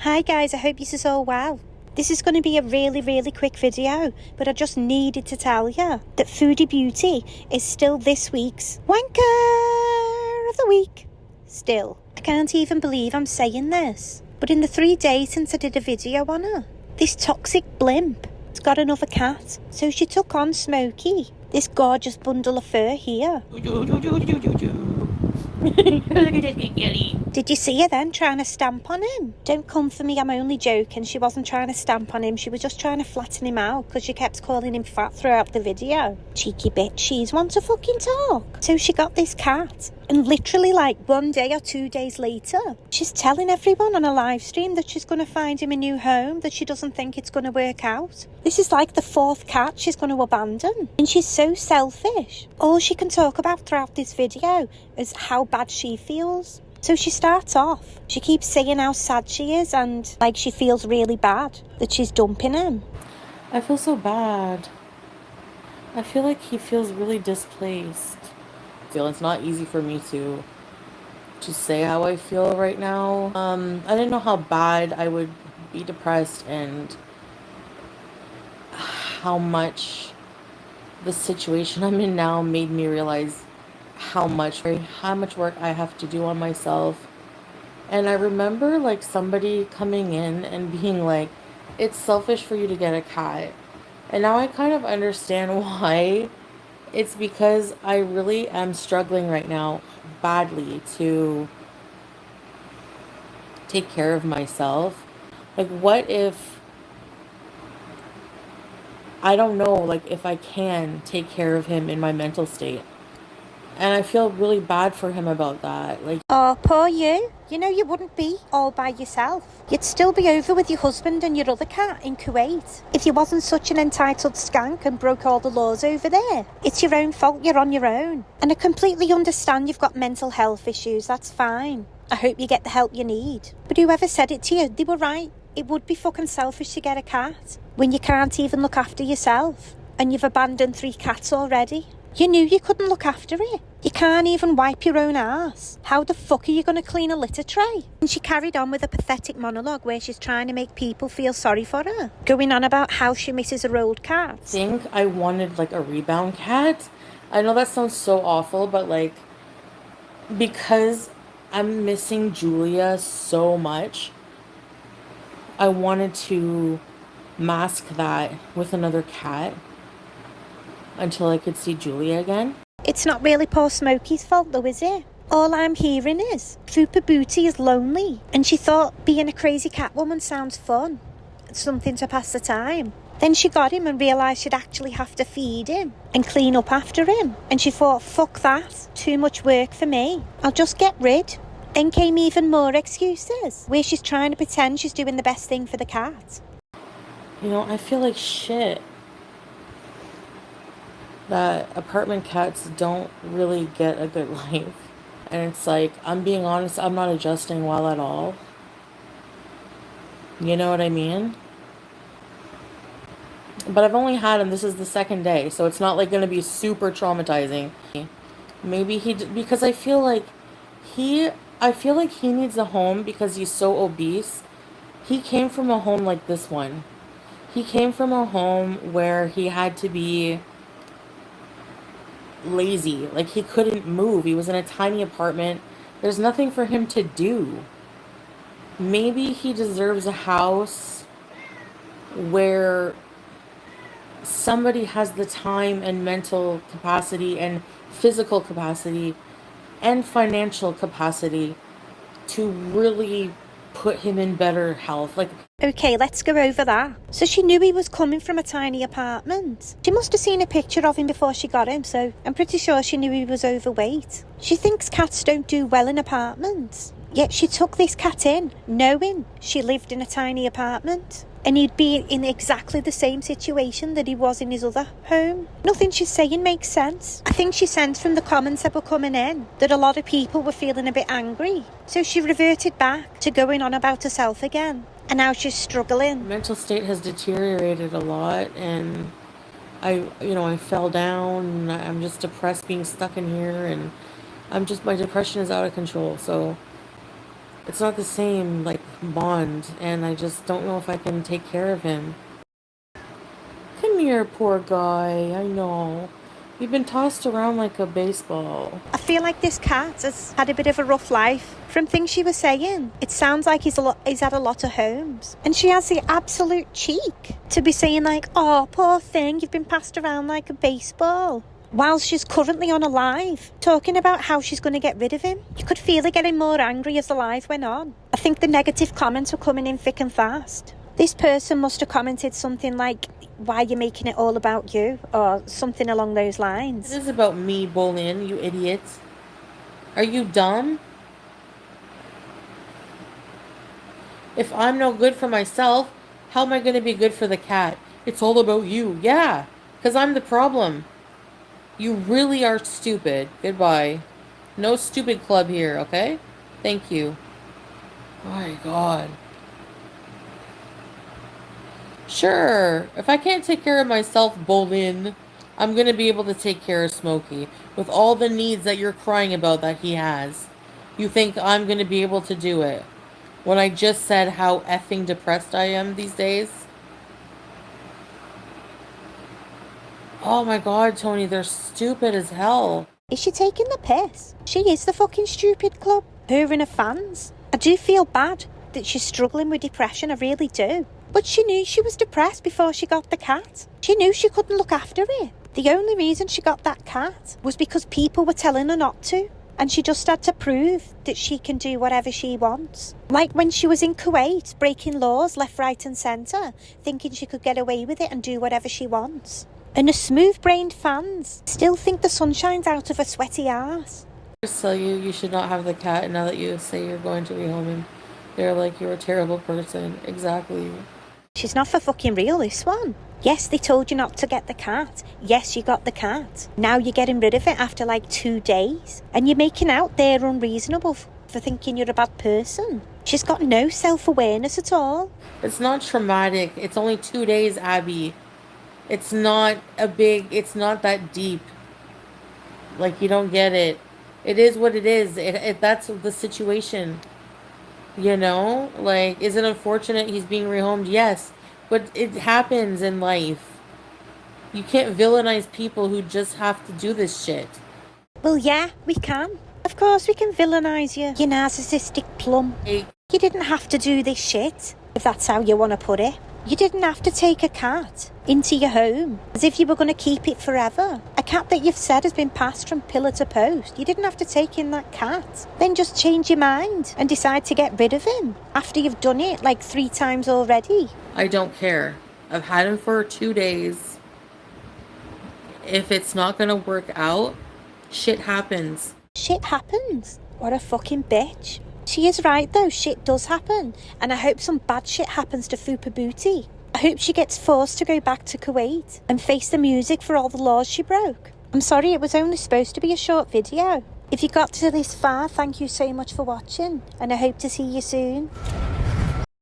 Hi guys, I hope this is all well. This is going to be a really quick video, but I just needed to tell you that Foodie Beauty is still this week's Wanker of the Week. Still, I can't even believe I'm saying this, but in the 3 days since I did a video on her, this toxic blimp has got another cat, so she took on Smokey, this gorgeous bundle of fur here. Did you see her then trying to stamp on him? Don't come for me, I'm only joking. She wasn't trying to stamp on him, she was just trying to flatten him out because she kept calling him fat throughout the video. Cheeky bitch, she's one to fucking talk. So she got this cat, and literally like 1 day or 2 days later, she's telling everyone on a live stream that she's going to find him a new home, that she doesn't think it's going to work out. This is like the 4th cat she's going to abandon, and she's so selfish. All she can talk about throughout this video is how bad she feels. So she starts off, she keeps saying how sad she is and like she feels really bad that she's dumping him. I feel so bad. I feel like he feels really displaced. It's not easy for me to say how I feel right now. I didn't know how bad I would be depressed and how much the situation I'm in now made me realize how much work I have to do on myself. And I remember like somebody coming in and being like, it's selfish for you to get a cat. And now I kind of understand why. It's because I really am struggling right now badly to take care of myself. Like, what if, I don't know, like if I can take care of him in my mental state. And I feel really bad for him about that. Like, oh, poor you. You know you wouldn't be all by yourself. You'd still be over with your husband and your other cat in Kuwait if you wasn't such an entitled skank and broke all the laws over there. It's your own fault, you're on your own. And I completely understand you've got mental health issues, that's fine. I hope you get the help you need. But whoever said it to you, they were right. It would be fucking selfish to get a cat when you can't even look after yourself. And you've abandoned 3 cats already. You knew you couldn't look after it. You can't even wipe your own ass. How the fuck are you going to clean a litter tray? And she carried on with a pathetic monologue where she's trying to make people feel sorry for her, going on about how she misses her old cat. I think I wanted like a Rebound cat. I know that sounds so awful, but like, because I'm missing Julia so much, I wanted to mask that with another cat until I could see Julia again. It's not really poor Smokey's fault though, is it? All I'm hearing is Foodie Beauty is lonely, and she thought being a crazy Catwoman sounds fun, something to pass the time. Then she got him and realised she'd actually have to feed him and clean up after him, and she thought, fuck that, too much work for me, I'll just get rid. Then came even more excuses, where she's trying to pretend she's doing the best thing for the cat. You know, I feel like shit that apartment cats don't really get a good life. And it's like, I'm being honest, I'm not adjusting well at all. You know what I mean? But I've only had him, this is the 2nd day, so it's not like going to be super traumatizing. Maybe because I feel like he needs a home because he's so obese. He came from a home like this one. He came from a home where he had to be lazy, like he couldn't move. He was in a tiny apartment. There's nothing for him to do. Maybe he deserves a house where somebody has the time and mental capacity and physical capacity and financial capacity to really put him in better health. Like, okay, let's go over that. So she knew he was coming from a tiny apartment. She must have seen a picture of him before she got him, so I'm pretty sure she knew he was overweight. She thinks cats don't do well in apartments. Yet she took this cat in, knowing she lived in a tiny apartment. And he'd be in exactly the same situation that he was in his other home. Nothing she's saying makes sense. I think she sensed from the comments that were coming in that a lot of people were feeling a bit angry. So she reverted back to going on about herself again. And now she's struggling. Mental state has deteriorated a lot, and I fell down. I'm just depressed being stuck in here, and my depression is out of control. So It's not the same, like, bond, and I just don't know if I can take care of him. Come here, poor guy. I know. You've been tossed around like a baseball. I feel like this cat has had a bit of a rough life. From things she was saying, it sounds like he's had a lot of homes. And she has the absolute cheek to be saying like, oh, poor thing, you've been passed around like a baseball. While she's currently on a live, talking about how she's going to get rid of him. You could feel her getting more angry as the live went on. I think the negative comments were coming in thick and fast. This person must have commented something like, why are you making it all about you? Or something along those lines. It is about me, Bolin, you idiot. Are you dumb? If I'm no good for myself, how am I going to be good for the cat? It's all about you. Yeah, because I'm the problem. You really are stupid. Goodbye. No stupid club here, okay? Thank you. Oh my God. Sure, if I can't take care of myself, Bolin, I'm going to be able to take care of Smokey. With all the needs that you're crying about that he has. You think I'm going to be able to do it? When I just said how effing depressed I am these days? Oh my God, Tony, they're stupid as hell. Is she taking the piss? She is the fucking stupid club. Her and her fans. I do feel bad that she's struggling with depression, I really do. But she knew she was depressed before she got the cat. She knew she couldn't look after it. The only reason she got that cat was because people were telling her not to. And she just had to prove that she can do whatever she wants. Like when she was in Kuwait, breaking laws left, right and centre, thinking she could get away with it and do whatever she wants. And the smooth-brained fans still think the sun shines out of her sweaty arse. Just tell you, you should not have the cat, and now that you say you're going to rehome him, they're like, you're a terrible person. Exactly. She's not for fucking real, this one. Yes, they told you not to get the cat. Yes, you got the cat. Now you're getting rid of it after like 2 days. And you're making out they're unreasonable for thinking you're a bad person. She's got no self-awareness at all. It's not traumatic. It's only 2 days, Abby. It's not that deep. Like, you don't get it. It is what it is. That's the situation. You know? Like, is it unfortunate he's being rehomed? Yes. But it happens in life. You can't villainize people who just have to do this shit. Well, yeah, we can. Of course we can villainize you, you narcissistic plum. Hey. You didn't have to do this shit, if that's how you want to put it. You didn't have to take a cat into your home as if you were going to keep it forever. A cat that you've said has been passed from pillar to post. You didn't have to take in that cat. Then just change your mind and decide to get rid of him after you've done it like 3 times already. I don't care. I've had him for 2 days. If it's not going to work out, shit happens. Shit happens? What a fucking bitch. She is right though, shit does happen. And I hope some bad shit happens to Foodie Beauty. I hope she gets forced to go back to Kuwait and face the music for all the laws she broke. I'm sorry, it was only supposed to be a short video. If you got to this far, thank you so much for watching, and I hope to see you soon.